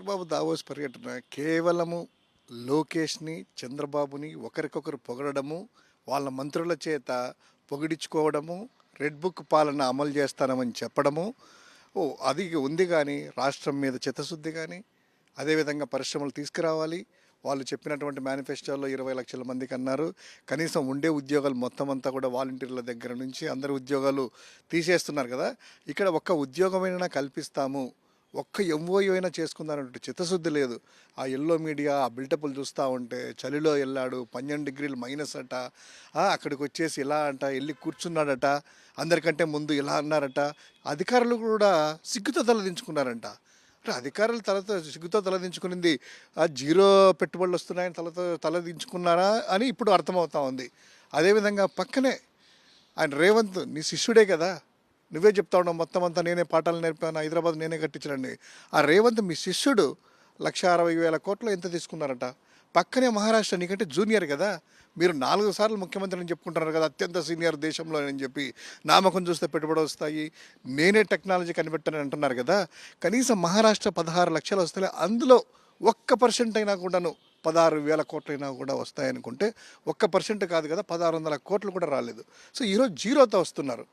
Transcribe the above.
Chandrababu Davos పర్యటన కేవలము లోకేష్ని, చంద్రబాబుని ఒకరికొకరు పొగడము, వాళ్ళ మంత్రుల చేత పొగిడించుకోవడము, రెడ్ బుక్ పాలన అమలు చేస్తానమని చెప్పడము. అది ఉంది కానీ రాష్ట్రం మీద చిత్తశుద్ధి కానీ, అదేవిధంగా పరిశ్రమలు తీసుకురావాలి. వాళ్ళు చెప్పినటువంటి మేనిఫెస్టోలో 20 లక్షల మందికి అన్నారు. కనీసం ఉండే ఉద్యోగాలు మొత్తం అంతా కూడా వాలంటీర్ల దగ్గర నుంచి అందరి ఉద్యోగాలు తీసేస్తున్నారు కదా. ఇక్కడ ఒక్క ఉద్యోగమైనా కల్పిస్తాము, ఒక్క ఎంఓయూ అయినా చేసుకుందానంటే చిత్తశుద్ధి లేదు. ఆ ఎల్లో మీడియా ఆ బిల్టప్లు చూస్తూ ఉంటే చలిలో వెళ్ళాడు, 12 డిగ్రీలు మైనస్ అట, అక్కడికి వచ్చేసి ఇలా అంట, వెళ్ళి కూర్చున్నాడట, అందరికంటే ముందు ఇలా అన్నారట. అధికారులు కూడా సిగ్గుతో తలదించుకున్నారంట. అంటే అధికారులు సిగ్గుతో తలదించుకునింది జీరో పెట్టుబడులు వస్తున్నాయని తలదించుకున్నారా అని ఇప్పుడు అర్థమవుతా ఉంది. అదేవిధంగా పక్కనే ఆయన రేవంత్ నీ శిష్యుడే కదా, నువ్వే చెప్తా ఉన్నావు మొత్తం అంతా నేనే పాఠాలు నేర్పాను, హైదరాబాద్ నేనే కట్టించడండి. ఆ రేవంత్ మీ శిష్యుడు 1,60,000 కోట్లు ఎంత తీసుకున్నారట. పక్కనే మహారాష్ట్ర నీకంటే జూనియర్ కదా, మీరు 4 సార్లు ముఖ్యమంత్రిని చెప్పుకుంటున్నారు కదా, అత్యంత సీనియర్ దేశంలో అని చెప్పి. నామకం చూస్తే పెట్టుబడి వస్తాయి, నేనే టెక్నాలజీ కనిపెట్టానని అంటున్నారు కదా. కనీసం మహారాష్ట్ర 16 లక్షలు వస్తాయి, అందులో 1% అయినా కూడాను 16,000 కోట్లైనా కూడా వస్తాయనుకుంటే 1% కాదు కదా, 1,600 కోట్లు కూడా రాలేదు. సో ఈరోజు జీరోతో వస్తున్నారు.